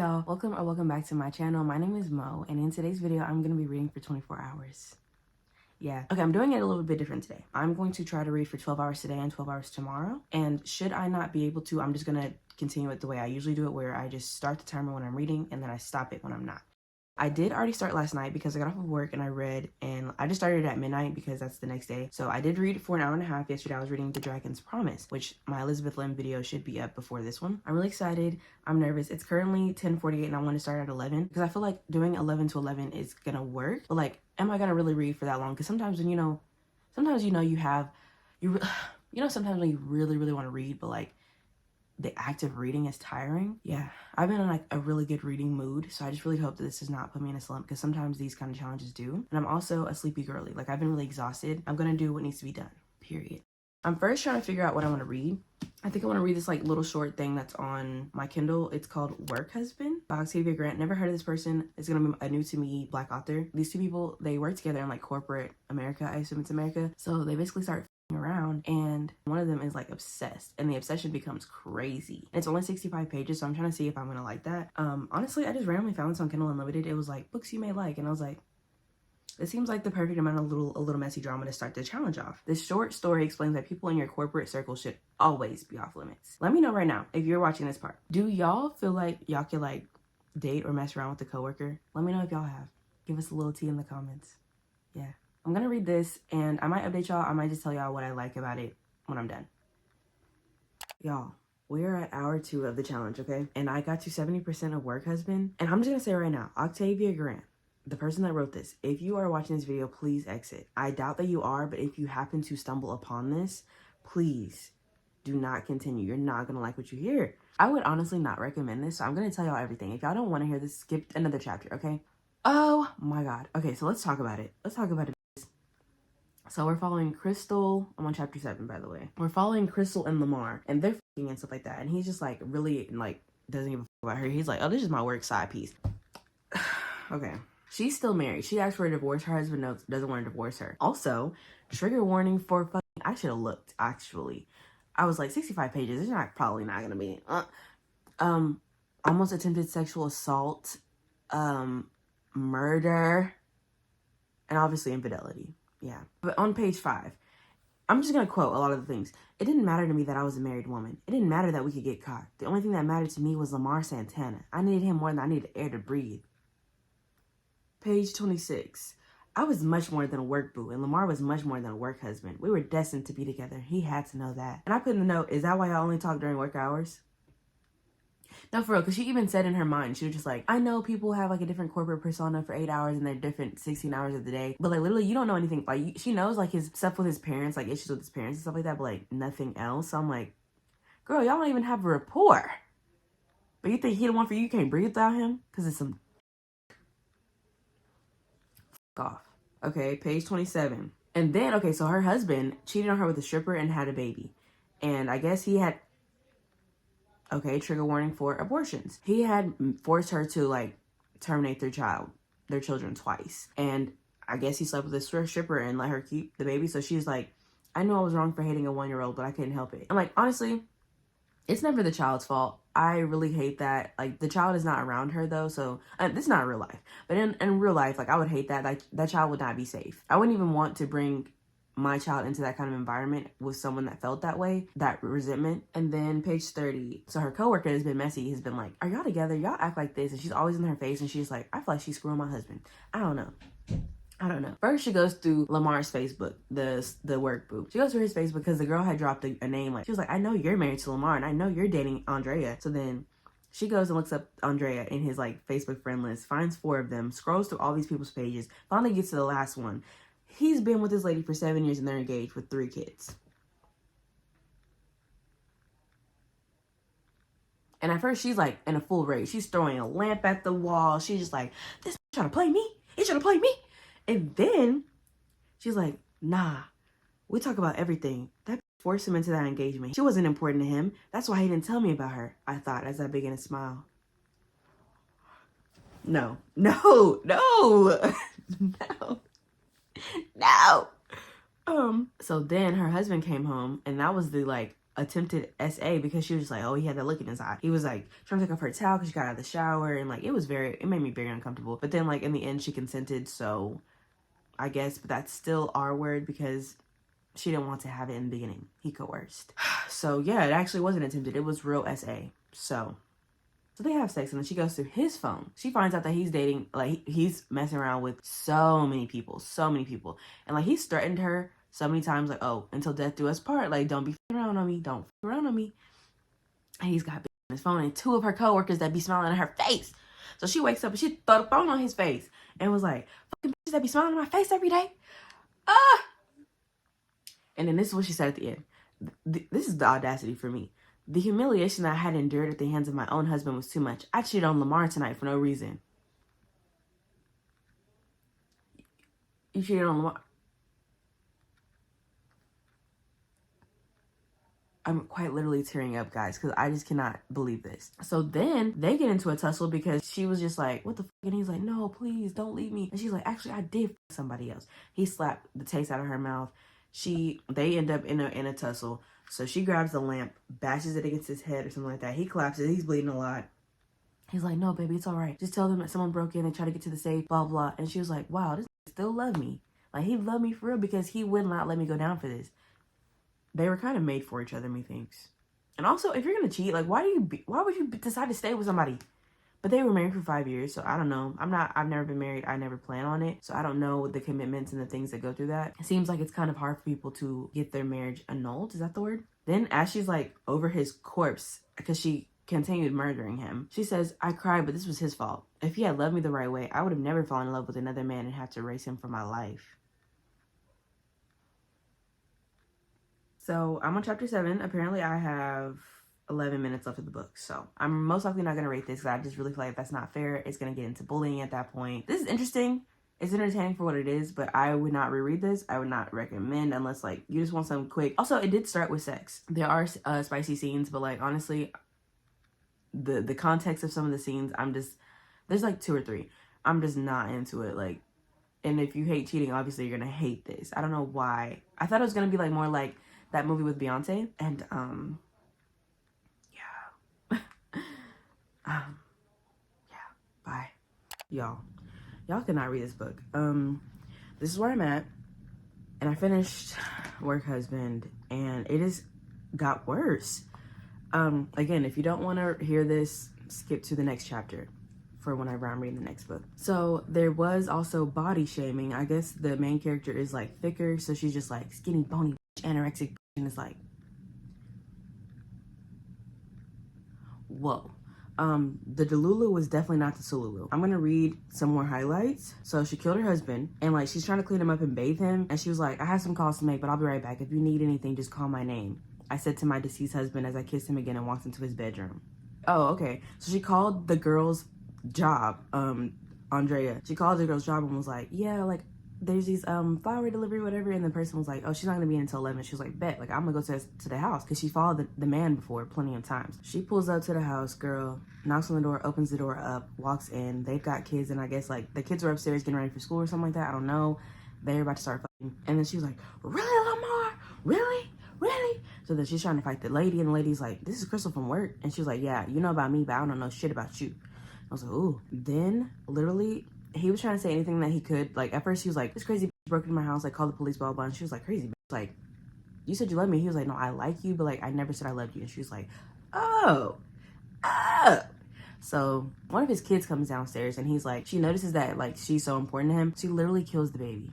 y'all, welcome back to my channel. My name is Mo, and in today's video I'm gonna be reading for 24 hours. Yeah, okay, I'm doing it a little bit different today. I'm going to try to read for 12 hours today and 12 hours tomorrow, and should I not be able to, I'm just gonna continue it the way I usually do it, where I just start the timer when I'm reading and then I stop it when I'm not. I did already start last night because I got off of work and I read, and I just started at midnight because that's the next day. So I did read for an hour and a half yesterday. I was reading The Dragon's Promise, which my Elizabeth Lim video should be up before this one. I'm really excited. I'm nervous. It's currently 10:48 and I want to start at 11 because I feel like doing 11 to 11 is gonna work. But like, am I gonna really read for that long? Because sometimes when sometimes sometimes when you really want to read, but like the act of reading is tiring. Yeah, I've been in like a really good reading mood, so I just really hope that this does not put me in a slump, because sometimes these kind of challenges do. And I'm also a sleepy girly. Like, I've been really exhausted. I'm gonna do what needs to be done, period. I'm first trying to figure out what I want to read. I think I want to read this like little short thing that's on my Kindle. It's called Work Husband by Octavia Grant. Never heard of this person. It's gonna be a new to me Black author. These two people, they work together in like corporate America. I assume it's America. So they basically start around, and one of them is like obsessed, and the obsession becomes crazy. It's only 65 pages, so I'm trying to see if I'm gonna like that. Honestly, I just randomly found this on Kindle Unlimited. It was like books you may like, and I was like, it seems like the perfect amount of a little messy drama to start the challenge off. This short story explains that people in your corporate circle should always be off limits. Let me know right now if you're watching this part. Do y'all feel like y'all could like date or mess around with a coworker? Let me know if y'all have. Give us a little tea in the comments. Yeah. I'm gonna read this, and I might update y'all. I might just tell y'all what I like about it when I'm done. Y'all, we're at hour 2 of the challenge, okay? And I got to 70% of Work Husband. And I'm just gonna say right now, Octavia Grant, the person that wrote this, if you are watching this video, please exit. I doubt that you are, but if you happen to stumble upon this, please do not continue. You're not gonna like what you hear. I would honestly not recommend this, so I'm gonna tell y'all everything. If y'all don't want to hear this, skip another chapter, okay? Oh my god. Okay, so let's talk about it. So we're following Crystal. I'm on chapter 7, by the way. We're following Crystal and Lamar, and they're fucking and stuff like that. And he's just like really like doesn't even fuck about her. He's like, oh, this is my work side piece. Okay. She's still married. She asked for a divorce. Her husband doesn't want to divorce her. Also, trigger warning for fucking, I should have looked actually. I was like 65 pages. It's probably not gonna be almost attempted sexual assault, murder, and obviously infidelity. Yeah. But on page 5, I'm just going to quote a lot of the things. It didn't matter to me that I was a married woman. It didn't matter that we could get caught. The only thing that mattered to me was Lamar Santana. I needed him more than I needed air to breathe. Page 26. I was much more than a work boo, and Lamar was much more than a work husband. We were destined to be together. He had to know that. And I put in the note, is that why y'all only talk during work hours? No, for real, because she even said in her mind, she was just like, I know people have like a different corporate persona for 8 hours and they're different 16 hours of the day, but like literally you don't know anything. Like she knows like his stuff with his parents, like issues with his parents and stuff like that, but like nothing else. So I'm like, girl, y'all don't even have a rapport, but you think he the one for you? You can't breathe without him? Because it's some off. Okay, page 27. And then, okay, so her husband cheated on her with a stripper and had a baby, and I guess he had, okay, trigger warning for abortions. He had forced her to like terminate their children twice. And I guess he slept with a stripper and let her keep the baby. So she's like, I knew I was wrong for hating a 1-year-old, but I couldn't help it. I'm like, honestly, it's never the child's fault. I really hate that. Like, the child is not around her though. So this is not real life, but in real life, like I would hate that. Like that child would not be safe. I wouldn't even want to bring my child into that kind of environment with someone that felt that way, that resentment. And then page 30. So her coworker has been messy, has been like, are y'all together? Y'all act like this. And she's always in her face. And she's like, I feel like she's screwing my husband. I don't know. First, she goes through Lamar's Facebook, the work boo. She goes through his Facebook because the girl had dropped a name. Like, she was like, I know you're married to Lamar and I know you're dating Andrea. So then she goes and looks up Andrea in his like Facebook friend list, finds 4 of them, scrolls through all these people's pages, finally gets to the last one. He's been with this lady for 7 years and they're engaged with 3 kids. And at first she's like in a full rage. She's throwing a lamp at the wall. She's just like, this trying to play me. He's trying to play me. And then she's like, nah, we talk about everything. That forced him into that engagement. She wasn't important to him. That's why he didn't tell me about her, I thought, as I began to smile. No. So then her husband came home, and that was the like attempted SA because she was just like, oh, he had that look in his eye. He was like trying to take off her towel because she got out of the shower, and like it made me very uncomfortable. But then like in the end she consented, so I guess, but that's still R word because she didn't want to have it in the beginning. He coerced. So yeah, it actually wasn't attempted. It was real SA. So they have sex, and then she goes through his phone. She finds out that he's dating, like he's messing around with so many people. And like he's threatened her so many times, like, oh, until death do us part. Like, don't be around on me. Don't around on me. And he's got on his phone and 2 of her coworkers that be smiling at her face. So she wakes up and she throw the phone on his face and was like, fucking bitches that be smiling in my face every day. Ah! And then this is what she said at the end. This is the audacity for me. The humiliation that I had endured at the hands of my own husband was too much. I cheated on Lamar tonight for no reason. You cheated on Lamar? I'm quite literally tearing up, guys, because I just cannot believe this. So then they get into a tussle because she was just like, what the fuck? And he's like, no, please don't leave me. And she's like, actually, I did fuck somebody else. He slapped the taste out of her mouth. They end up in a tussle. So she grabs the lamp, bashes it against his head or something like that. He collapses. He's bleeding a lot. He's like, no, baby, it's all right. Just tell them that someone broke in and tried to get to the safe, blah, blah. And she was like, wow, this still love me. Like, he loved me for real because he would not let me go down for this. They were kind of made for each other, methinks. And also, if you're going to cheat, like, why would you decide to stay with somebody? But they were married for 5 years, so I don't know. I've never been married. I never plan on it. So I don't know the commitments and the things that go through that. It seems like it's kind of hard for people to get their marriage annulled. Is that the word? Then as she's like over his corpse, because she continued murdering him, she says, I cried, but this was his fault. If he had loved me the right way, I would have never fallen in love with another man and had to erase him from my life. So I'm on chapter 7. Apparently I have 11 minutes left of the book. So I'm most likely not going to rate this because I just really feel like that's not fair. It's going to get into bullying at that point. This is interesting. It's entertaining for what it is, but I would not reread this. I would not recommend unless like you just want something quick. Also, it did start with sex. There are spicy scenes, but like honestly, the context of some of the scenes, there's like 2 or 3. I'm just not into it. Like, and if you hate cheating, obviously you're going to hate this. I don't know why. I thought it was going to be like more like that movie with Beyonce, and yeah. Bye. Y'all cannot read this book. This is where I'm at, and I finished Work Husband, and it has got worse. Again, if you don't want to hear this, skip to the next chapter for whenever I'm reading the next book. So there was also body shaming. I guess the main character is like thicker, so she's just like skinny, bony, anorexic, and it's like, whoa. The Delulu was definitely not the Sululu. I'm gonna read some more highlights. So she killed her husband, and like she's trying to clean him up and bathe him, and she was like, I have some calls to make, but I'll be right back. If you need anything, just call my name, I said to my deceased husband as I kissed him again and walked into his bedroom. Oh, okay. So she called the girl's job, Andrea. She called the girl's job and was like, yeah, like there's these flower delivery, whatever. And the person was like, oh, she's not gonna be in until 11. She was like, bet, like I'm gonna go to the house, because she followed the man before plenty of times. She pulls up to the house, girl, knocks on the door, opens the door up, walks in. They've got kids, and I guess like the kids were upstairs getting ready for school or something like that. I don't know. They're about to start fighting. And then she was like, really, Lamar? Really? So then she's trying to fight the lady, and the lady's like, this is Crystal from work. And she was like, yeah, you know about me, but I don't know shit about you. I was like, ooh. Then literally he was trying to say anything that he could. Like at first he was like, this crazy bitch broke into my house, like called the police, blah blah. And she was like, crazy bitch, like you said you love me. He was like, no, I like you, but like I never said I loved you. And she was like, oh. So one of his kids comes downstairs, and he's like, she notices that like she's so important to him. She literally kills the baby.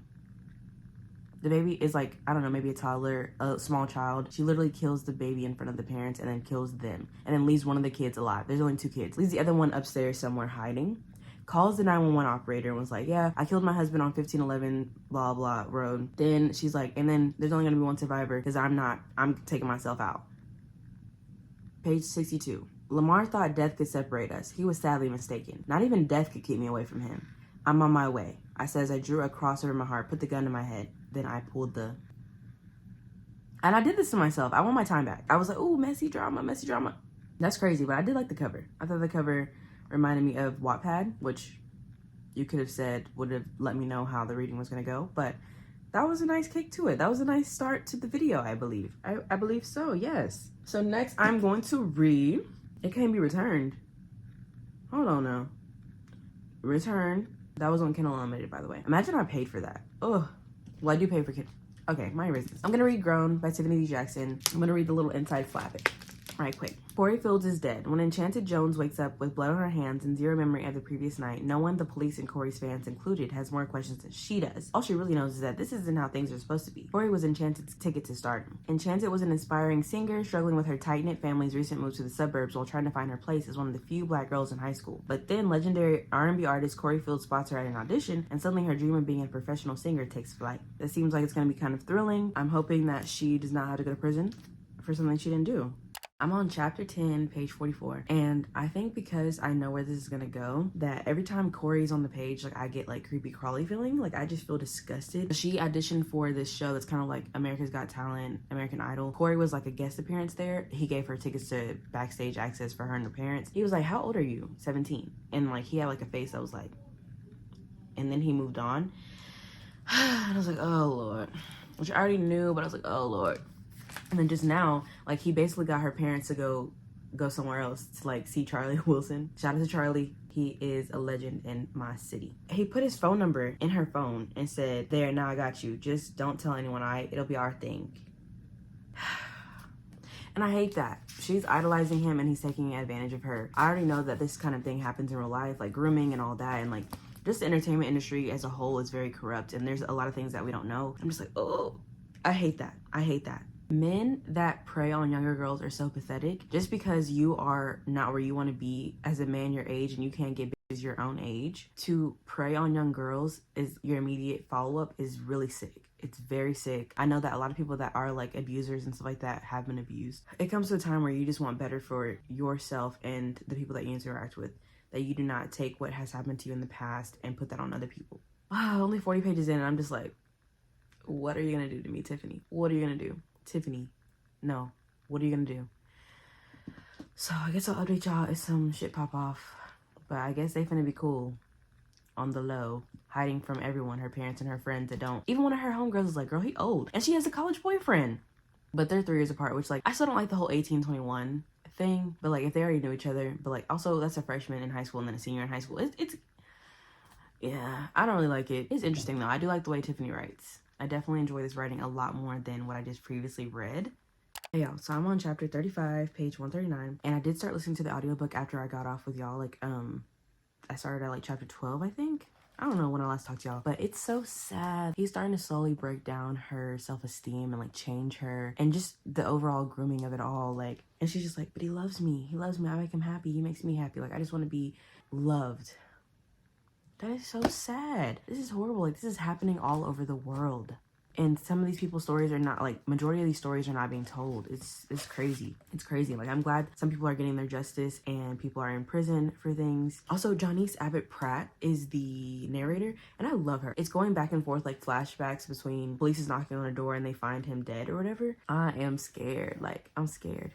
The baby is like, I don't know, maybe a toddler, a small child. She literally kills the baby in front of the parents and then kills them, and then leaves one of the kids alive. There's only 2 kids. Leaves the other one upstairs somewhere hiding. Calls the 911 operator and was like, yeah, I killed my husband on 1511 blah blah road. Then she's like, and then there's only gonna be 1 survivor because I'm taking myself out. Page 62. Lamar thought death could separate us. He was sadly mistaken. Not even death could keep me away from him. I'm on my way, I said as I drew a cross over my heart, put the gun to my head. Then I pulled the... And I did this to myself. I want my time back. I was like, ooh, messy drama. That's crazy, but I did like the cover. I thought the cover reminded me of Wattpad, which you could have said would have let me know how the reading was going to go. But that was a nice kick to it. That was a nice start to the video, I believe. I believe so, yes. So next I'm going to read It Can't Be Returned. Hold on now. Return. That was on Kindle Unlimited, by the way. Imagine I paid for that. Oh, well, I do pay for Kindle. Okay, my business. I'm gonna read Grown by Tiffany D. Jackson. I'm gonna read the little inside flap right quick. Corey Fields is dead. When Enchanted Jones wakes up with blood on her hands and zero memory of the previous night, no one, the police and Corey's fans included, has more questions than she does. All she really knows is that this isn't how things are supposed to be. Corey was Enchanted's ticket to stardom. Enchanted was an inspiring singer, struggling with her tight-knit family's recent move to the suburbs while trying to find her place as one of the few black girls in high school. But then legendary R&B artist Corey Fields spots her at an audition, and suddenly her dream of being a professional singer takes flight. It seems like it's going to be kind of thrilling. I'm hoping that she does not have to go to prison for something she didn't do. I'm on chapter 10, page 44, and I think because I know where this is gonna go, that every time Corey's on the page, like, I get like creepy crawly feeling, like I just feel disgusted. She auditioned for this show that's kind of like America's Got Talent, American Idol. Corey was like a guest appearance there. He gave her tickets to backstage access for her and her parents. He was like, how old are you? 17. And like he had like a face that was like, and then he moved on. And I was like, oh Lord, which I already knew, but I was like, oh Lord. And then just now, like, he basically got her parents to go somewhere else to like see Charlie Wilson. Shout out to Charlie. He is a legend in my city. He put his phone number in her phone and said, there, now I got you. Just don't tell anyone, it'll be our thing. And I hate that. She's idolizing him and he's taking advantage of her. I already know that this kind of thing happens in real life, like grooming and all that. And like, just the entertainment industry as a whole is very corrupt. And there's a lot of things that we don't know. I'm just like, oh, I hate that. I hate that. Men that prey on younger girls are so pathetic. Just because you are not where you want to be as a man your age and you can't get bitches your own age, to prey on young girls is your immediate follow-up is really sick. It's very sick. I know that a lot of people that are like abusers and stuff like that have been abused. It comes to a time where you just want better for yourself and the people that you interact with, that you do not take what has happened to you in the past and put that on other people. Wow, only 40 pages in and I'm just like, what are you gonna do to me, Tiffany? What are you gonna do? Tiffany, no. What are you gonna do? So I guess I'll update y'all if some shit pop off. But I guess they finna be cool on the low, hiding from everyone, her parents and her friends that don't. Even one of her homegirls is like, girl, he old. And she has a college boyfriend. But they're 3 years apart, which like, I still don't like the whole 18-21 thing. But like, if they already knew each other, but like, also that's a freshman in high school and then a senior in high school. It's yeah, I don't really like it. It's interesting though. I do like the way Tiffany writes. I definitely enjoy this writing a lot more than what I just previously read. Hey y'all, so I'm on chapter 35, page 139, and I did start listening to the audiobook after I got off with y'all. Like, I started at like chapter 12, I think. I don't know when I last talked to y'all, but it's so sad. He's starting to slowly break down her self-esteem and like change her and just the overall grooming of it all. Like, and she's just like, but he loves me. He loves me. I make him happy. He makes me happy. Like, I just want to be loved. That is so sad. This is horrible. Like, this is happening all over the world. And some of these people's stories are not, like, majority of these stories are not being told. It's crazy. It's crazy. Like, I'm glad some people are getting their justice and people are in prison for things. Also, Janice Abbott Pratt is the narrator, and I love her. It's going back and forth, like, flashbacks between police is knocking on a door and they find him dead or whatever. I am scared. Like, I'm scared.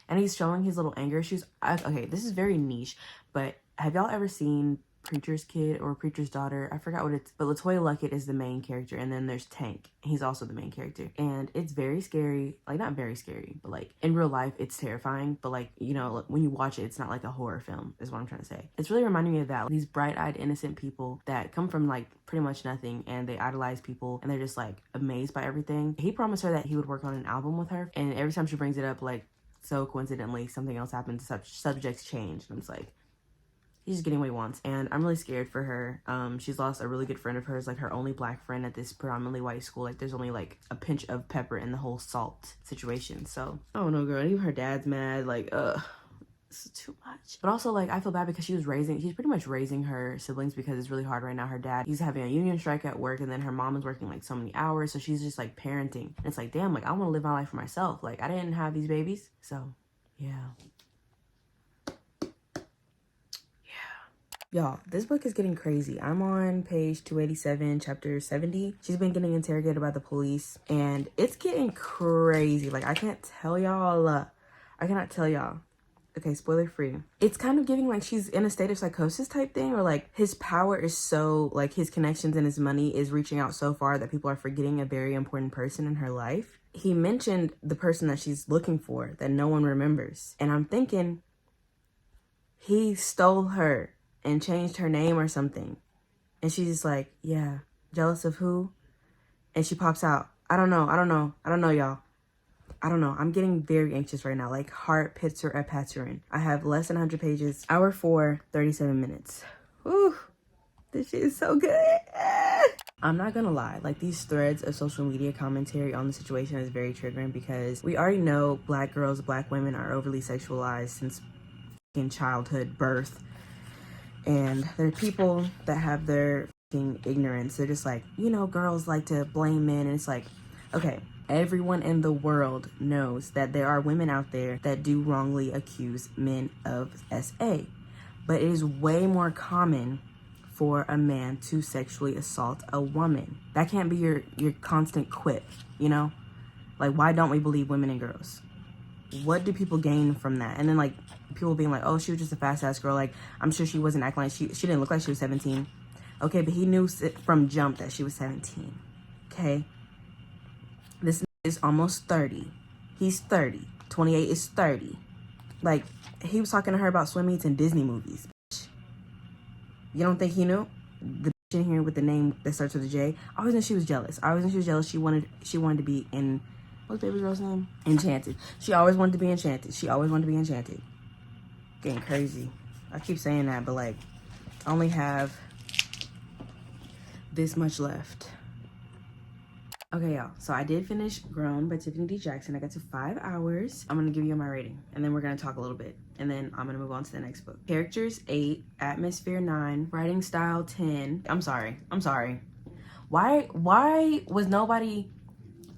And he's showing his little anger issues. Okay, this is very niche, but have y'all ever seen Preacher's Kid or Preacher's Daughter? I forgot what it's, but LaToya Luckett is the main character, and then there's Tank. He's also the main character, and it's very scary. Like, not very scary, but like in real life it's terrifying, but like, you know, when you watch it, it's not like a horror film is what I'm trying to say. It's really reminding me of that, these bright-eyed innocent people that come from like pretty much nothing and they idolize people and they're just like amazed by everything. He promised her that he would work on an album with her, and every time she brings it up, like, so coincidentally something else happens, subjects change, and it's like, he's just getting what he wants, and I'm really scared for her. She's lost a really good friend of hers, like her only black friend at this predominantly white school. Like, there's only like a pinch of pepper in the whole salt situation. So I don't know, girl. Even her dad's mad. Like, this is too much. But also, like, I feel bad because she's pretty much raising her siblings because it's really hard right now. Her dad, he's having a union strike at work, and then her mom is working like so many hours, so she's just like parenting. And it's like, damn, like, I want to live my life for myself. Like, I didn't have these babies, so yeah. Y'all, this book is getting crazy. I'm on page 287, chapter 70. She's been getting interrogated by the police, and it's getting crazy. Like, I can't tell y'all. I cannot tell y'all. okay, spoiler free. It's kind of giving like she's in a state of psychosis type thing, or like his power is so, like his connections and his money is reaching out so far that people are forgetting a very important person in her life. He mentioned the person that she's looking for that no one remembers. And I'm thinking he stole her and changed her name or something. And she's just like, yeah, jealous of who? And she pops out. I don't know, y'all. I don't know. I'm getting very anxious right now. Like heart pits are pattering. I have less than 100 pages. Hour 4, 37 minutes. Whew. This shit is so good. I'm not gonna lie. Like these threads of social media commentary on the situation is very triggering because we already know Black girls, Black women are overly sexualized since in childhood, birth. And there are people that have their ignorance. They're just like, you know, girls like to blame men. And it's like, okay, everyone in the world knows that there are women out there that do wrongly accuse men of SA. But it is way more common for a man to sexually assault a woman. That can't be your constant quip, you know? Like, why don't we believe women and girls? What do people gain from that? And then, like, people being like, oh, she was just a fast-ass girl. Like, I'm sure she wasn't acting like she didn't look like she was 17. Okay, but he knew from jump that she was 17. Okay? This is almost 30. He's 30. 28 is 30. Like, he was talking to her about swim meets and Disney movies. You don't think he knew? The bitch in here with the name that starts with a J. I always knew she was jealous. She wanted to be in, what's baby girl's name? Enchanted. She always wanted to be Enchanted. Getting crazy. I keep saying that, but like, I only have this much left. Okay, y'all. So I did finish Grown by Tiffany D. Jackson. I got to 5 hours. I'm going to give you my rating, and then we're going to talk a little bit, and then I'm going to move on to the next book. Characters, 8. Atmosphere, 9. Writing style, 10. I'm sorry. Why was nobody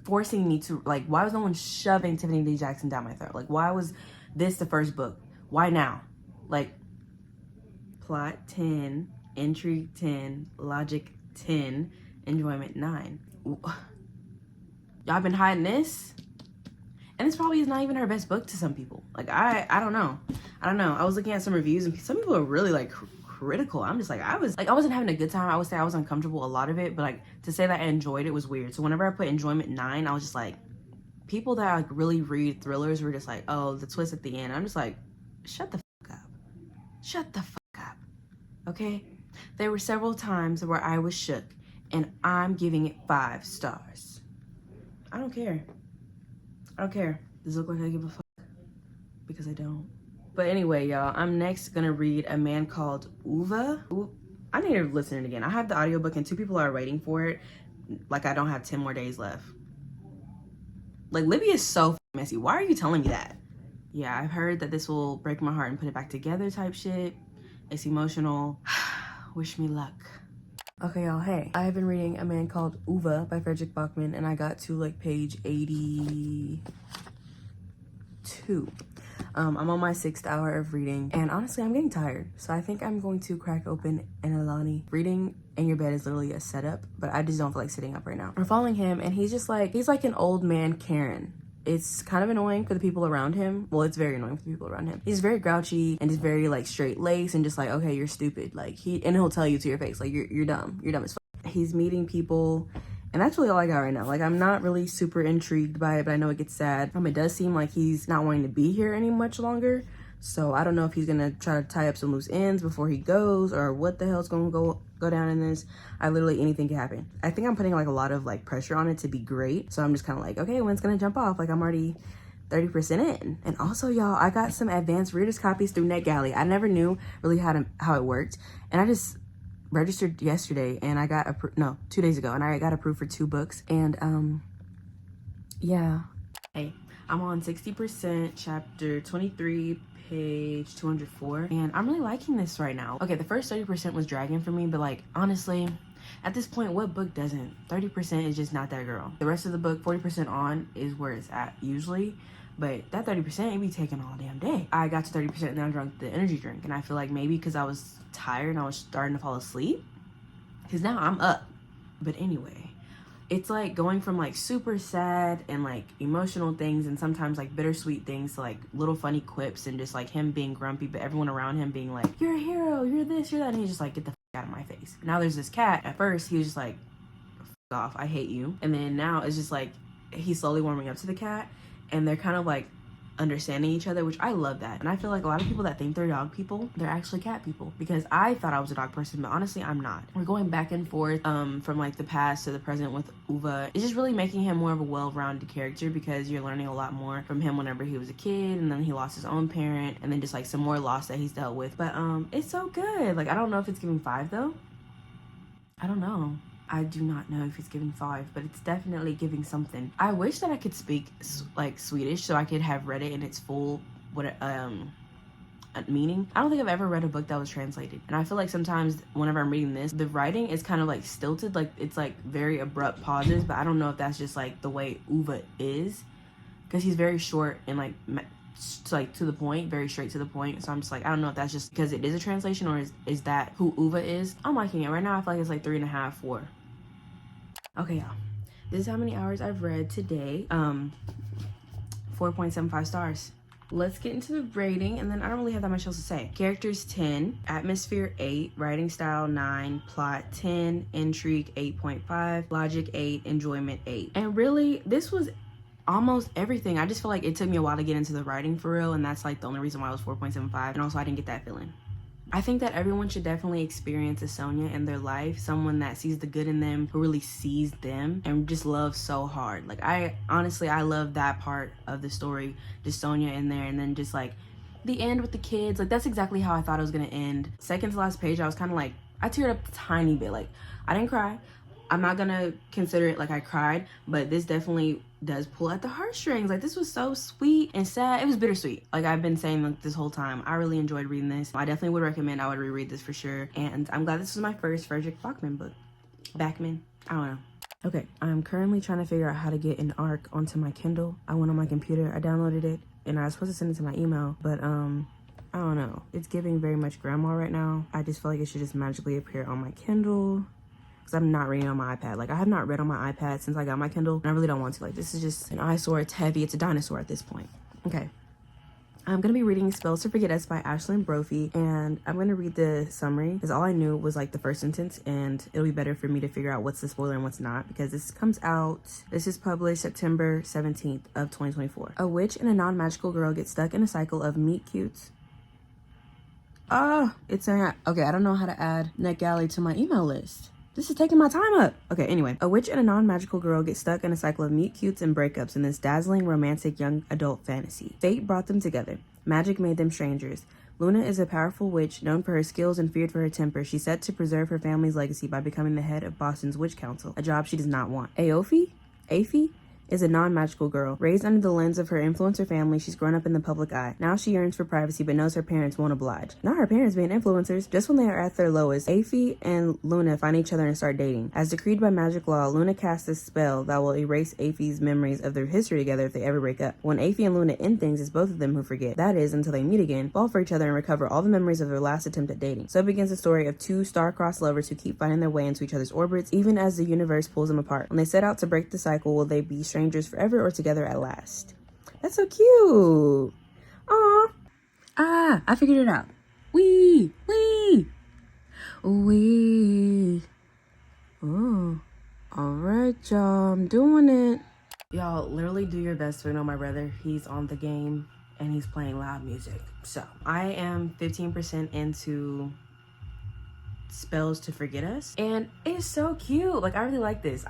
forcing me to, like, why was no one shoving Tiffany D. Jackson down my throat? Like, why was this the first book? Why now? Like, plot, 10. Intrigue, 10. Logic, 10. Enjoyment, 9. Y'all been hiding this? And this probably is not even her best book to some people. Like, I don't know. I was looking at some reviews and some people are really like critical. I'm just like, I wasn't having a good time. I would say I was uncomfortable a lot of it, but like to say that I enjoyed it was weird. So whenever I put enjoyment 9, I was just like, people that like really read thrillers were just like, oh, the twist at the end. I'm just like, shut the fuck up. Shut the fuck up. Okay? There were several times where I was shook and I'm giving it 5 stars. I don't care. Does it look like I give a fuck? Because I don't. But anyway, y'all, I'm next gonna read A Man Called Uva. I need to listen to it again. I have the audiobook and 2 people are waiting for it. Like I don't have 10 more days left. Like Libby is so messy. Why are you telling me that? Yeah, I've heard that this will break my heart and put it back together type shit. It's emotional. Wish me luck. Okay, y'all, hey. I have been reading A Man Called Uva by Frederick Bachman, and I got to, like, page 82. I'm on my 6th hour of reading, and honestly, I'm getting tired. So I think I'm going to crack open an Alani. Reading in your bed is literally a setup, but I just don't feel like sitting up right now. I'm following him, and he's like an old man Karen. It's kind of annoying for the people around him. Well, it's very annoying for the people around him. He's very grouchy and just very like straight laced and just like, okay, you're stupid. Like he'll tell you to your face, like you're dumb. You're dumb as fuck. He's meeting people, and that's really all I got right now. Like I'm not really super intrigued by it, but I know it gets sad. It does seem like he's not wanting to be here any much longer. So I don't know if he's gonna try to tie up some loose ends before he goes or what the hell's gonna go down in this. Anything can happen. I think I'm putting like a lot of like pressure on it to be great. So I'm just kind of like, okay, when's gonna jump off? Like I'm already 30% in. And also y'all, I got some advanced readers copies through NetGalley. I never knew really how it worked. And I just registered yesterday and I got 2 days ago, and I got approved for 2 books. And yeah. Hey, I'm on 60%, chapter 23, page 204, and I'm really liking this right now. Okay, the first 30% was dragging for me, but like honestly, at this point, what book doesn't? 30% is just not that girl. The rest of the book, 40% on, is where it's at usually, but that 30% it be taking all damn day. I got to 30% and then I drank the energy drink, and I feel like maybe because I was tired and I was starting to fall asleep, because now I'm up. But anyway, it's like going from like super sad and like emotional things and sometimes like bittersweet things to like little funny quips and just like him being grumpy but everyone around him being like, you're a hero, you're this, you're that, and he's just like, get the out of my face. Now there's this cat. At first he was just like, off, I hate you. And then now it's just like he's slowly warming up to the cat and they're kind of like understanding each other, which I love that. And I feel like a lot of people that think they're dog people, they're actually cat people, because I thought I was a dog person, but honestly I'm not. We're going back and forth from like the past to the present with Uva. It's just really making him more of a well-rounded character because you're learning a lot more from him whenever he was a kid and then he lost his own parent and then just like some more loss that he's dealt with. But it's so good. Like I don't know if it's giving 5 though. I don't know. I do not know if it's giving 5, but it's definitely giving something. I wish that I could speak like Swedish so I could have read it in its full meaning. I don't think I've ever read a book that was translated, and I feel like sometimes whenever I'm reading this, the writing is kind of like stilted, like it's like very abrupt pauses, but I don't know if that's just like the way Uva is, because he's very short and like to the point, very straight to the point. So I'm just like, I don't know if that's just because it is a translation or is that who Uva is. I'm liking it right now. I feel like it's like 3.5, 4. Okay, y'all, this is how many hours I've read today. 4.75 stars. Let's get into the rating, and then I don't really have that much else to say. Characters 10, atmosphere 8, writing style 9, plot 10, intrigue 8.5, logic 8, enjoyment 8. And really, this was almost everything. I just feel like it took me a while to get into the writing for real, and that's like the only reason why it was 4.75, and also I didn't get that feeling. I think that everyone should definitely experience a Sonia in their life, someone that sees the good in them, who really sees them and just loves so hard. Like I love that part of the story, just Sonia in there, and then just like the end with the kids. Like that's exactly how I thought it was gonna end. Second to last page, I was kind of like, I teared up a tiny bit. Like I didn't cry. I'm not gonna consider it like I cried, but this definitely does pull at the heartstrings. Like this was so sweet and sad. It was bittersweet. Like I've been saying like this whole time. I really enjoyed reading this. I definitely would recommend. I would reread this for sure. And I'm glad this was my first Frederick Bachman book. Bachman? I don't know. Okay, I'm currently trying to figure out how to get an ARC onto my Kindle. I went on my computer, I downloaded it, and I was supposed to send it to my email, but I don't know. It's giving very much grandma right now. I just feel like it should just magically appear on my Kindle. I'm not reading on my iPad. Like I have not read on my iPad since I got my Kindle, and I really don't want to. Like this is just an eyesore. It's heavy. It's a dinosaur at this point. Okay, I'm gonna be reading Spells to Forget Us by Ashlyn Brophy, and I'm gonna read the summary because all I knew was like the first sentence, and it'll be better for me to figure out what's the spoiler and what's not, because this is published September 17th of 2024. A witch and a non-magical girl get stuck in a cycle of meet cutes. It's saying, okay, I don't know how to add NetGalley to my email list. This is taking my time up. Okay, anyway. A witch and a non-magical girl get stuck in a cycle of meet cutes and breakups in this dazzling, romantic, young adult fantasy. Fate brought them together. Magic made them strangers. Luna is a powerful witch, known for her skills and feared for her temper. She's set to preserve her family's legacy by becoming the head of Boston's Witch Council, a job she does not want. Aoife is a non-magical girl. Raised under the lens of her influencer family, she's grown up in the public eye. Now she yearns for privacy, but knows her parents won't oblige. Not her parents being influencers. Just when they are at their lowest, Aoife and Luna find each other and start dating. As decreed by magic law, Luna casts a spell that will erase Aoife's memories of their history together if they ever break up. When Aoife and Luna end things, it's both of them who forget. That is, until they meet again, fall for each other, and recover all the memories of their last attempt at dating. So begins the story of two star-crossed lovers who keep finding their way into each other's orbits, even as the universe pulls them apart. When they set out to break the cycle, will they be strangers forever or together at last? That's so cute. I figured it out. Wee. Oh, all right, y'all. I'm doing it. Y'all, literally do your best to ignore my brother. He's on the game and he's playing loud music. So I am 15% into Spells to Forget Us, and it's so cute. Like I really like this.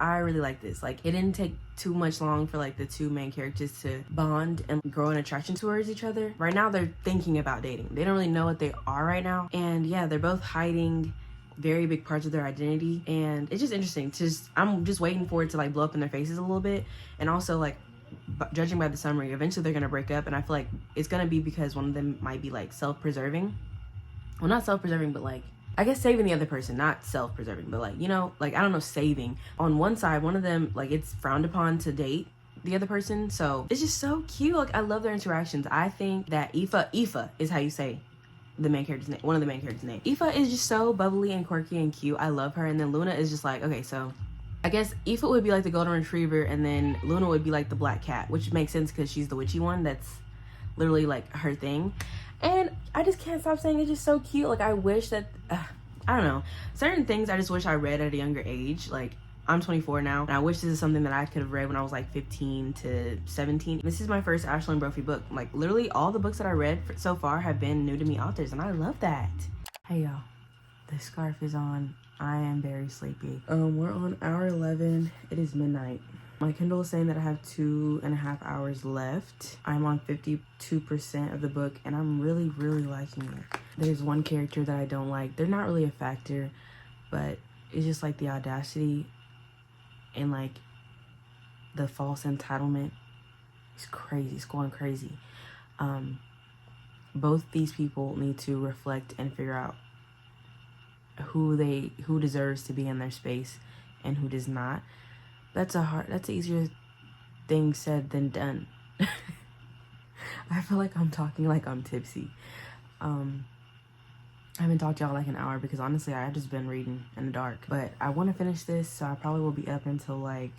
Like it didn't take too much long for like the two main characters to bond and grow an attraction towards each other. Right now they're thinking about dating. They don't really know what they are right now, and yeah, they're both hiding very big parts of their identity, and it's just interesting. I'm just waiting for it to like blow up in their faces a little bit. And also, like, judging by the summary, eventually they're gonna break up, and I feel like it's gonna be because one of them might be like self-preserving. Well, not self-preserving, but like, I guess saving the other person, not self-preserving, but like, you know, like, I don't know, saving. On one side, one of them, like, it's frowned upon to date the other person, so it's just so cute. Like, I love their interactions. I think that Aoife is how you say the main character's name, one of the main character's name. Aoife is just so bubbly and quirky and cute. I love her. And then Luna is just like, okay, so I guess Aoife would be like the golden retriever, and then Luna would be like the black cat, which makes sense because she's the witchy one. That's literally like her thing. And I just can't stop saying it's just so cute. Like, I wish that I don't know, certain things I just wish I read at a younger age. Like, I'm 24 now, and I wish this is something that I could have read when I was like 15 to 17. This is my first Ashlyn Brophy book. Like, literally all the books that I read so far have been new to me authors, and I love that. Hey y'all, the scarf is on. I am very sleepy. We're on hour 11. It is midnight. My Kindle is saying that I have 2.5 hours left. I'm on 52% of the book, and I'm really, really liking it. There's one character that I don't like. They're not really a factor, but it's just like the audacity and like the false entitlement. It's crazy. It's going crazy. Both these people need to reflect and figure out who deserves to be in their space and who does not. That's an easier thing said than done. I feel like I'm talking like I'm tipsy. I haven't talked to y'all like an hour because honestly I've just been reading in the dark. But I want to finish this, so I probably will be up until like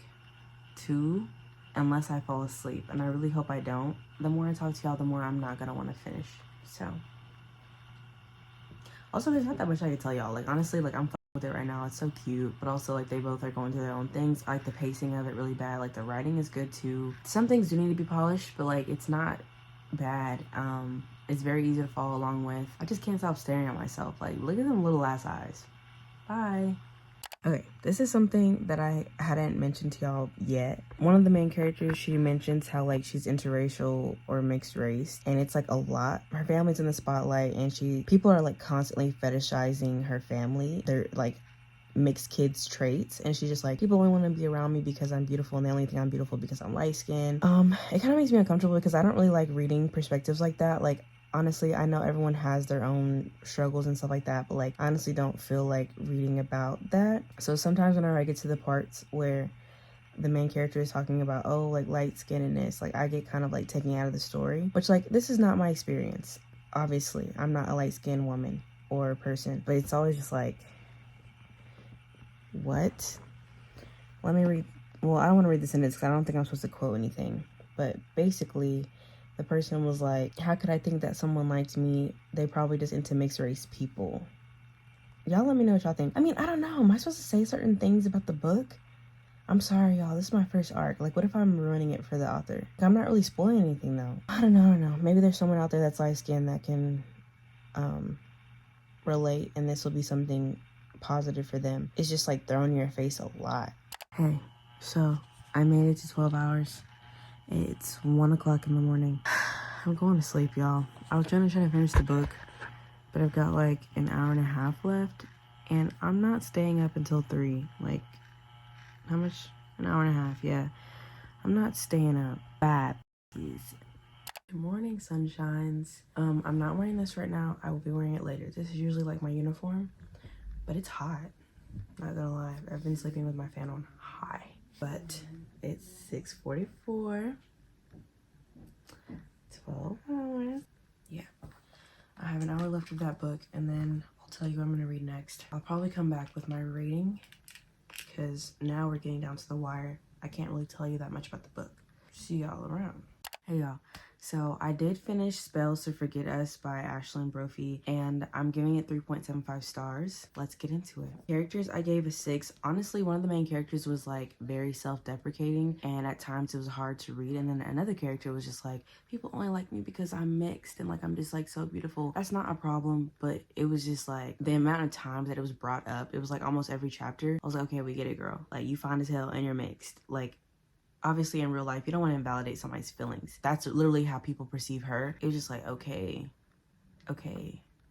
2 unless I fall asleep, and I really hope I don't. The more I talk to y'all, the more I'm not gonna want to finish. So also, there's not that much I can tell y'all. Like, honestly, like, I'm with it right now. It's so cute, but also like they both are going through their own things. I like the pacing of it really bad. Like, the writing is good too. Some things do need to be polished, but like it's not bad. It's very easy to follow along with. I just can't stop staring at myself. Like, look at them little ass eyes. Bye. Okay, this is something that I hadn't mentioned to y'all yet. One of the main characters, she mentions how like she's interracial or mixed race, and it's like a lot. Her family's in the spotlight, and people are like constantly fetishizing her family. They're like mixed kids traits, and she's just like, people only want to be around me because I'm beautiful, and they only think I'm beautiful because I'm light skinned. It kind of makes me uncomfortable because I don't really like reading perspectives like that. Like, honestly, I know everyone has their own struggles and stuff like that, but like, I honestly don't feel like reading about that. So sometimes whenever I get to the parts where the main character is talking about, oh, like light skinnedness, like I get kind of like taken out of the story, which like, this is not my experience. Obviously, I'm not a light skinned woman or person, but it's always just like, what? Let me read. Well, I don't want to read the sentence because I don't think I'm supposed to quote anything, but basically, the person was like, how could I think that someone liked me? They probably just into mixed race people. Y'all let me know what y'all think. I mean, I don't know. Am I supposed to say certain things about the book? I'm sorry, y'all. This is my first arc. Like, what if I'm ruining it for the author? I'm not really spoiling anything, though. I don't know. Maybe there's someone out there that's light-skinned that can relate, and this will be something positive for them. It's just, like, thrown in your face a lot. Hey, so I made it to 12 hours. It's 1 o'clock in the morning. I'm going to sleep, y'all. I was trying to finish the book, but I've got like an hour and a half left, and I'm not staying up until 3. Like, how much? An hour and a half, yeah. I'm not staying up. Bad. Good morning, sunshines. I'm not wearing this right now. I will be wearing it later. This is usually like my uniform, but it's hot. Not gonna lie. I've been sleeping with my fan on high. But it's 6:44. 12 hours. Yeah. I have an hour left of that book, and then I'll tell you what I'm gonna read next. I'll probably come back with my rating because now we're getting down to the wire. I can't really tell you that much about the book. See y'all around. Hey y'all. So I did finish Spells to Forget Us by Ashlyn Brophy, and I'm giving it 3.75 stars. Let's get into it. Characters, I gave a 6. Honestly, one of the main characters was like very self-deprecating, and at times it was hard to read. And then another character was just like, people only like me because I'm mixed and like I'm just like so beautiful. That's not a problem, but it was just like the amount of times that it was brought up. It was like almost every chapter. I was like, okay, we get it, girl. Like, you fine as hell and you're mixed. Like, obviously in real life, you don't want to invalidate somebody's feelings. That's literally how people perceive her. It was just like, okay.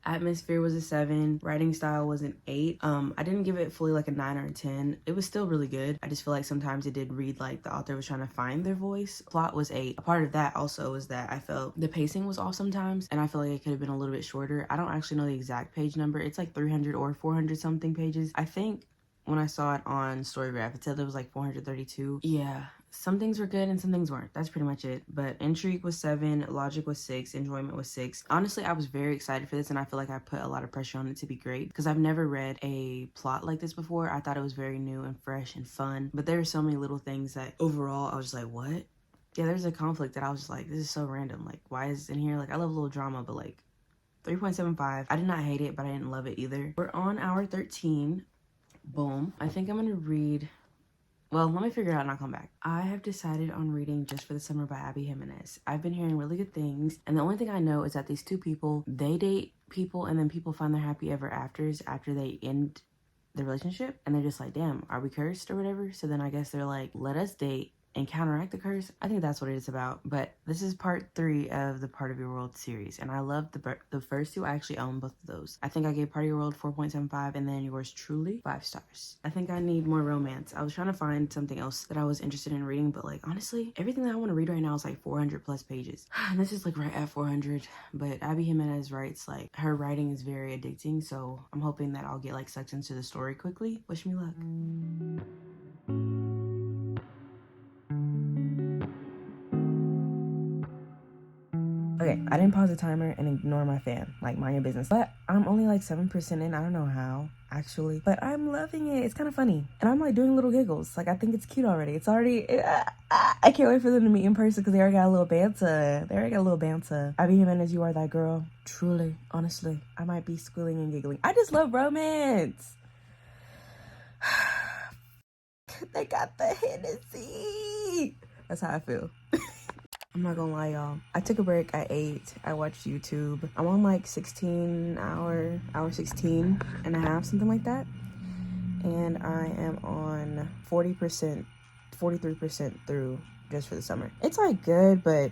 Atmosphere was a 7. Writing style was an 8. I didn't give it fully like a 9 or a 10. It was still really good. I just feel like sometimes it did read like the author was trying to find their voice. Plot was 8. A part of that also was that I felt the pacing was off sometimes, and I feel like it could have been a little bit shorter. I don't actually know the exact page number. It's like 300 or 400 something pages. I think when I saw it on Storygraph, it said it was like 432. Yeah, some things were good and some things weren't. That's pretty much it. But intrigue was 7, logic was 6, enjoyment was 6. Honestly, I was very excited for this, and I feel like I put a lot of pressure on it to be great because I've never read a plot like this before. I thought it was very new and fresh and fun, but there are so many little things that overall I was just like, what? Yeah, there's a conflict that I was just like, this is so random. Like, why is it in here? Like, I love a little drama, but like 3.75. I did not hate it, but I didn't love it either. We're on hour 13. Boom. I think I'm gonna read, well, let me figure it out and I'll come back. I have decided on reading Just for the Summer by Abby Jimenez. I've been hearing really good things, and the only thing I know is that these two people, they date people and then people find their happy ever afters after they end the relationship, and they're just like, damn, are we cursed or whatever? So then I guess they're like, let us date and counteract the curse. I think that's what it is about. But this is part 3 of the Part of Your World series, and I love the first 2. I actually own both of those. I think I gave Part of Your World 4.75, and then yours truly 5 stars. I think I need more romance. I was trying to find something else that I was interested in reading, but like honestly, everything that I want to read right now is like 400 plus pages. And this is like right at 400. But Abby Jimenez writes, like, her writing is very addicting, so I'm hoping that I'll get like sucked into the story quickly. Wish me luck. Okay, I didn't pause the timer and ignore my fan. Like, mind your business. But I'm only like 7% in. I don't know how, actually. But I'm loving it. It's kind of funny. And I'm like doing little giggles. Like, I think it's cute already. It's already... I can't wait for them to meet in person because they already got a little banter. Abby Jimenez, you are that girl. Truly, honestly. I might be squealing and giggling. I just love romance. They got the Hennessy. That's how I feel. I'm not gonna lie, y'all. I took a break, I ate, I watched YouTube. I'm on like hour 16 and a half, something like that. And I am on 40%, 43% through Just for the Summer. It's like good, but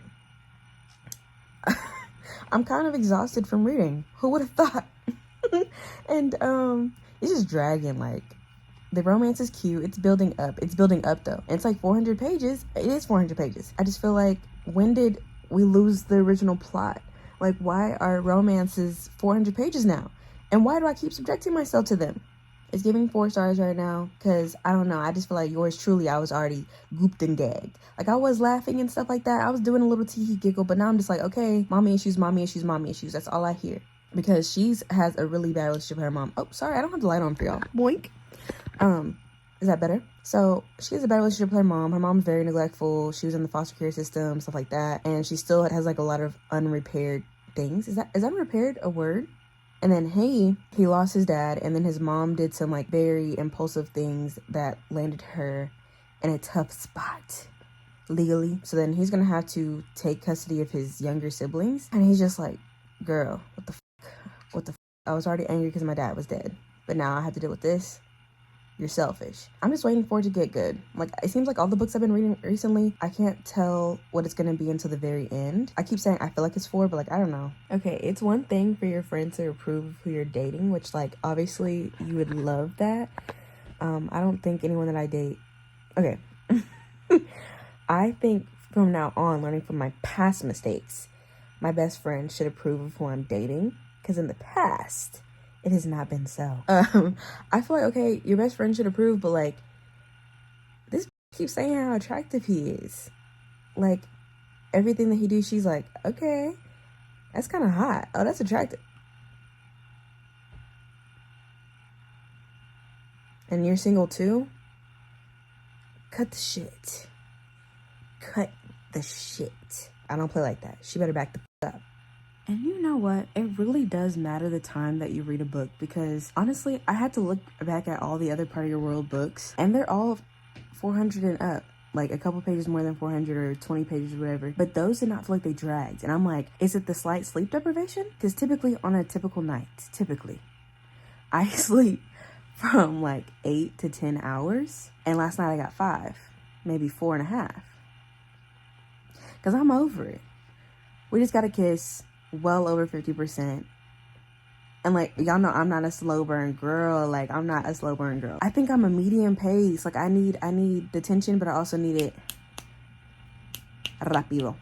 I'm kind of exhausted from reading. Who would have thought? And it's just dragging. Like, the romance is cute. It's building up. It's building up though. And it's like 400 pages. It is 400 pages. I just feel like, when did we lose the original plot? Like, why are romances 400 pages now? And why do I keep subjecting myself to them? It's giving 4 stars right now because, I don't know, I just feel like yours truly, I was already gooped and gagged. Like, I was laughing and stuff like that. I was doing a little tee-hee giggle, but now I'm just like, okay, mommy issues. That's all I hear. Because she has a really bad relationship with her mom. Oh, sorry, I don't have the light on for y'all. Boink. Is that better? So she has a bad relationship with her mom. Her mom's very neglectful. She was in the foster care system, stuff like that. And she still has like a lot of unrepaired things. Is unrepaired a word? And then he lost his dad, and then his mom did some like very impulsive things that landed her in a tough spot legally. So then he's gonna have to take custody of his younger siblings. And he's just like, girl, what the f? I was already angry because my dad was dead, but now I have to deal with this. You're selfish. I'm just waiting for it to get good. Like, it seems like all the books I've been reading recently, I can't tell what it's gonna be until the very end. I keep saying I feel like it's 4, but like, I don't know. Okay, it's one thing for your friends to approve of who you're dating, which like, obviously you would love that. I don't think anyone that I date, okay. I think from now on, learning from my past mistakes, my best friend should approve of who I'm dating, because in the past, it has not been so. I feel like, okay, your best friend should approve, but like, this keeps saying how attractive he is. Like, everything that he do, she's like, okay, that's kind of hot. Oh, that's attractive. And you're single too? Cut the shit. Cut the shit. I don't play like that. She better back the f up. And you know what? It really does matter the time that you read a book, because honestly, I had to look back at all the other Part of Your World books, and they're all 400 and up. Like, a couple pages more than 400 or 20 pages or whatever. But those did not feel like they dragged. And I'm like, is it the slight sleep deprivation? Because typically on a typical night, I sleep from like 8 to 10 hours. And last night I got 5, maybe 4.5. Because I'm over it. We just got a kiss. Well over 50%. And like, y'all know I'm not a slow burn girl. Like, I'm not a slow burn girl. I think I'm a medium pace. Like, I need the tension, but I also need it rapido.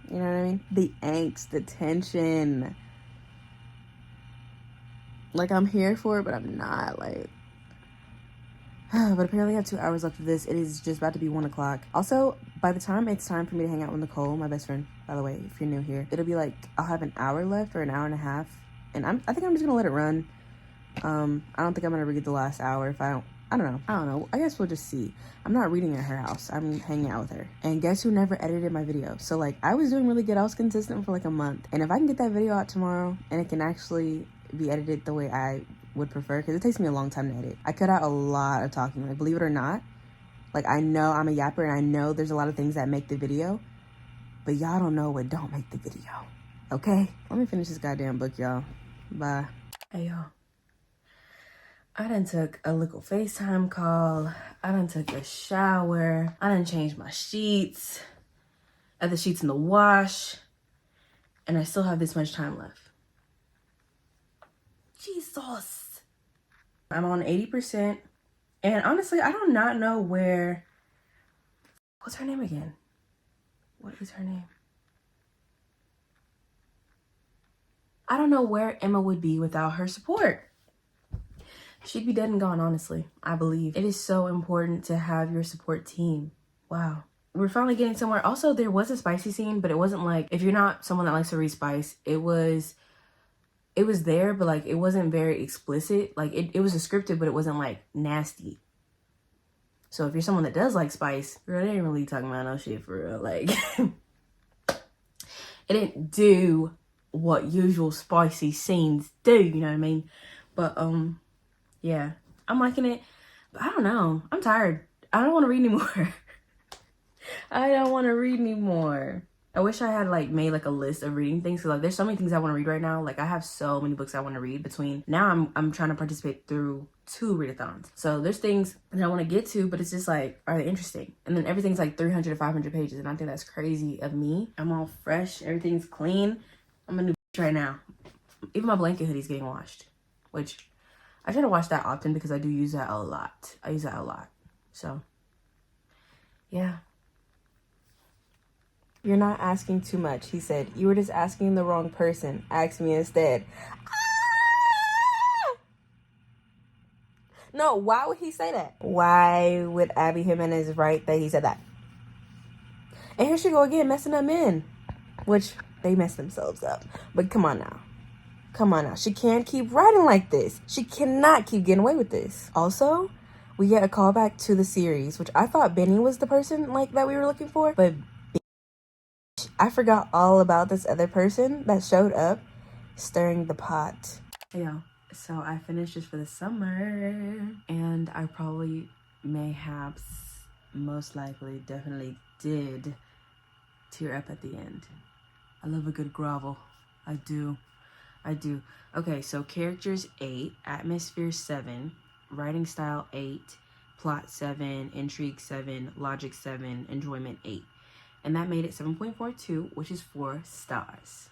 You know what I mean? The angst, the tension. Like, I'm here for it, but I'm not. Like, But apparently I have 2 hours left of this. It is just about to be 1 o'clock. Also, by the time it's time for me to hang out with Nicole, my best friend, by the way, if you're new here, it'll be like, I'll have an hour left or an hour and a half. And I think I'm just gonna let it run. I don't think I'm gonna read the last hour if I don't know. I guess we'll just see. I'm not reading at her house. I'm hanging out with her. And guess who never edited my video? So like, I was doing really good. I was consistent for like a month. And if I can get that video out tomorrow and it can actually be edited the way I would prefer, because it takes me a long time to edit. I cut out a lot of talking, like, believe it or not. Like, I know I'm a yapper and I know there's a lot of things that make the video, but y'all don't know what don't make the video, okay? Let me finish this goddamn book, y'all. Bye. Hey, y'all. I done took a little FaceTime call. I done took a shower. I done changed my sheets. I had the sheets in the wash. And I still have this much time left. Jesus. I'm on 80%. And honestly, I do not know where... What's her name again? What is her name? I don't know where Emma would be without her support. She'd be dead and gone, honestly, I believe. It is so important to have your support team. Wow. We're finally getting somewhere. Also, there was a spicy scene, but it wasn't like... If you're not someone that likes to read spice, it was there, but like, it wasn't very explicit. Like, it was scripted, but it wasn't like nasty. So if you're someone that does like spice, girl, they ain't really talking about no shit for real. Like, it didn't do what usual spicy scenes do, you know what I mean? But, yeah, I'm liking it. But I don't know. I'm tired. I don't want to read anymore. I don't want to read anymore. I wish I had like made like a list of reading things, because like there's so many things I want to read right now. Like I have so many books I want to read between now. I'm trying to participate through 2 readathons. So there's things that I want to get to, but it's just like, are they interesting? And then everything's like 300 to 500 pages, and I think that's crazy of me. I'm all fresh, everything's clean. I'm a new bitch right now. Even my blanket hoodie's getting washed, which I try to wash that often because I do use that a lot. I use that a lot. So yeah. You're not asking too much, he said. You were just asking the wrong person. Ask me instead. Ah! No, why would he say that? Why would Abby Jimenez write that he said that? And here she go again, messing up men. Which, they mess themselves up. But come on now. Come on now. She can't keep writing like this. She cannot keep getting away with this. Also, we get a callback to the series, which I thought Benny was the person like that we were looking for, but I forgot all about this other person that showed up stirring the pot. Hey y'all, so I finished this for the summer, and I probably, mayhaps, most likely, definitely did tear up at the end. I love a good grovel. I do. Okay, so characters 8, atmosphere 7, writing style 8, plot 7, intrigue 7, logic 7, enjoyment 8. And that made it 7.42, which is 4 stars.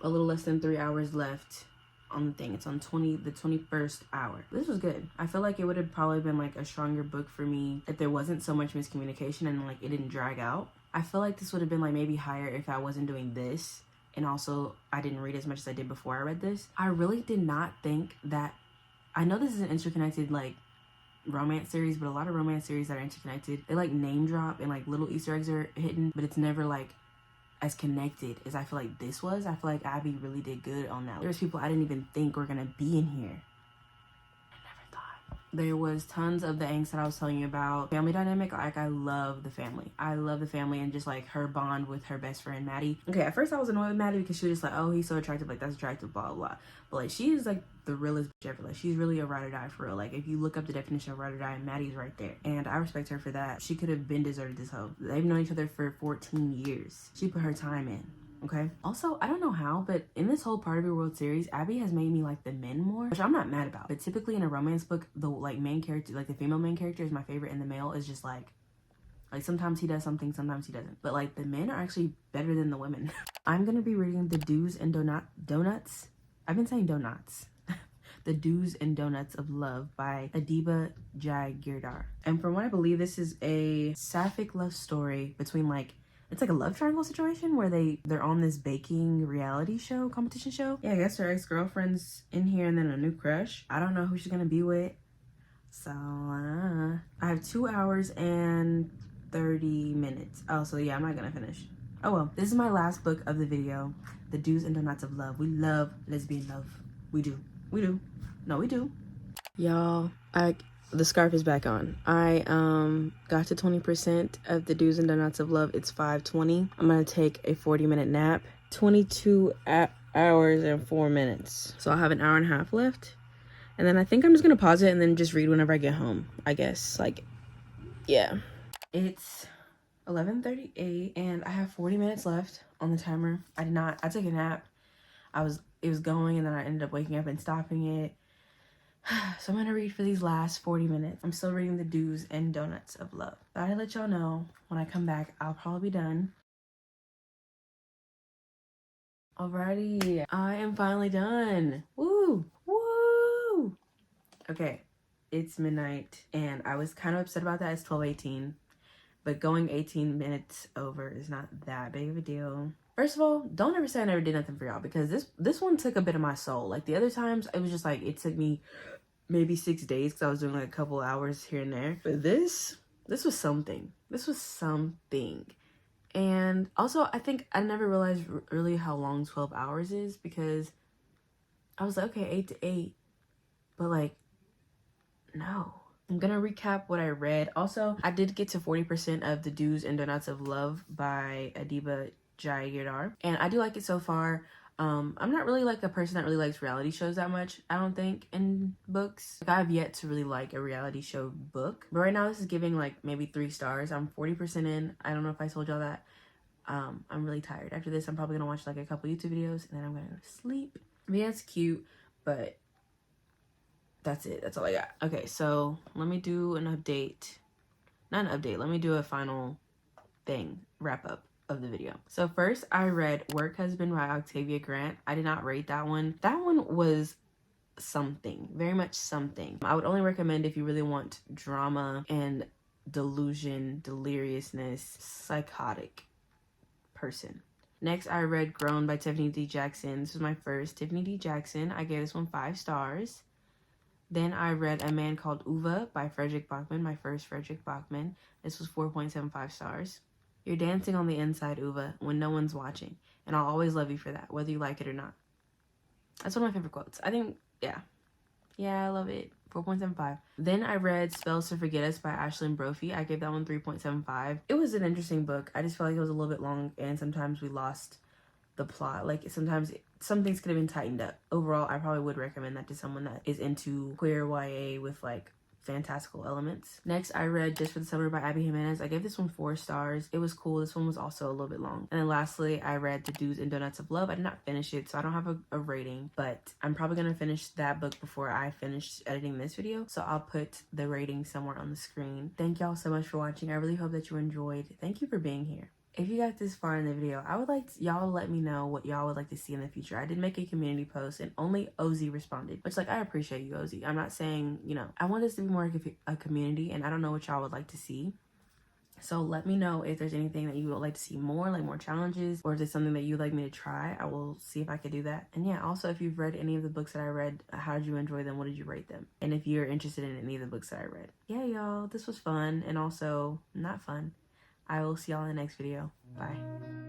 A little less than 3 hours left on the thing. It's on the 21st hour. This was good. I feel like it would have probably been like a stronger book for me if there wasn't so much miscommunication and like it didn't drag out. I feel like this would have been like maybe higher if I wasn't doing this. And also I didn't read as much as I did before I read this. I really did not think that, I know this is an interconnected like romance series, but a lot of romance series that are interconnected, they like name drop and like little Easter eggs are hidden, but it's never like as connected as I feel like this was. I feel like Abby really did good on that. There's people I didn't even think were gonna be in here. I never thought. There was tons of the angst that I was telling you about. Family dynamic, like I love the family. I love the family and just like her bond with her best friend Maddie. Okay, at first I was annoyed with Maddie because she was just like, oh, he's so attractive, like that's attractive, blah blah. But like she is like the realest bitch ever. Like she's really a ride or die for real. Like if you look up the definition of ride or die, Maddie's right there. And I respect her for that. She could have been deserted this hoe. They've known each other for 14 years. She put her time in. Okay. Also, I don't know how, but in this whole Part of Your World series, Abby has made me like the men more, which I'm not mad about. But typically in a romance book, the like main character, like the female main character is my favorite, and the male is just like sometimes he does something, sometimes he doesn't. But like the men are actually better than the women. I'm gonna be reading The Do's and Donuts. I've been saying donuts. The Do's and Donuts of Love by Adiba Jagirdar. And from what I believe, this is a sapphic love story between like, it's like a love triangle situation where they're on this baking reality show, competition show. Yeah, I guess her ex-girlfriend's in here and then a new crush. I don't know who she's gonna be with. So I have 2 hours and 30 minutes. Oh, so yeah, I'm not gonna finish. Oh well, this is my last book of the video, The Do's and Don'ts of Love. We love lesbian love. We do. We do. No, we do. Y'all, the scarf is back on. I got to 20% of the Do's and Don'ts of Love. It's 5:20. I'm gonna take a 40-minute nap. 22 hours and 4 minutes. So I'll have an hour and a half left. And then I think I'm just gonna pause it and then just read whenever I get home, I guess. Like, yeah. It's 11:38 and I have 40 minutes left on the timer. I took a nap. It was going and then I ended up waking up and stopping it. So I'm gonna read for these last 40 minutes. I'm still reading The Do's and Don'ts of Love. Thought I'd let y'all know when I come back, I'll probably be done. Alrighty, I am finally done. Woo, woo. Okay, it's midnight and I was kind of upset about that. It's 12:18, but going 18 minutes over is not that big of a deal. First of all, don't ever say I never did nothing for y'all, because this one took a bit of my soul. Like the other times, it was just like, it took me maybe 6 days because I was doing like a couple hours here and there. But this was something. This was something. And also, I think I never realized really how long 12 hours is, because I was like, okay, 8 to 8. But like, no. I'm gonna recap what I read. Also, I did get to 40% of The Do's and Don'ts of Love by Adiba Jayagir, and I do like it so far. I'm not really like a person that really likes reality shows that much, I don't think, in books. Like, I've yet to really like a reality show book. But right now this is giving like maybe 3 stars. I'm 40% in. I don't know if I told y'all that. I'm really tired. After this, I'm probably gonna watch like a couple YouTube videos and then I'm gonna go to sleep. I mean, it's cute, but that's it. That's all I got. Okay, so let me do an update. Not an update. Let me do a final thing, wrap up of the video. So first, I read Work Husband by Octavia Grant. I did not rate that one. That one was something, very much something. I would only recommend if you really want drama and delusion, deliriousness, psychotic person. Next, I read Grown by Tiffany D. Jackson. This was my first Tiffany D. Jackson. I gave this one 5 stars. Then I read A Man Called Uva by Frederick Bachman, my first Frederick Bachman. This was 4.75 stars. You're dancing on the inside, Uva, when no one's watching. And I'll always love you for that, whether you like it or not. That's one of my favorite quotes. I think, yeah. Yeah, I love it. 4.75. Then I read Spells to Forget Us by Ashlyn Brophy. I gave that one 3.75. It was an interesting book. I just felt like it was a little bit long and sometimes we lost the plot. Like, sometimes some things could have been tightened up. Overall, I probably would recommend that to someone that is into queer YA with like fantastical elements. Next, I read Just for the Summer by Abby Jimenez. I gave this one 4 stars. It was cool. This one was also a little bit long. And then lastly, I read The Do's and Don'ts of Love. I did not finish it, so I don't have a rating, but I'm probably gonna finish that book before I finish editing this video, so I'll put the rating somewhere on the screen. Thank y'all so much for watching. I really hope that you enjoyed. Thank you for being here. If you got this far in the video, I would like y'all to let me know what y'all would like to see in the future. I did make a community post and only Ozzy responded, which, like, I appreciate you, Ozzy. I'm not saying, you know, I want this to be more like a community, and I don't know what y'all would like to see. So let me know if there's anything that you would like to see more, like more challenges, or if there's something that you'd like me to try. I will see if I could do that. And yeah, also, if you've read any of the books that I read, how did you enjoy them? What did you rate them? And if you're interested in any of the books that I read. Yeah, y'all, this was fun and also not fun. I will see y'all in the next video. Bye.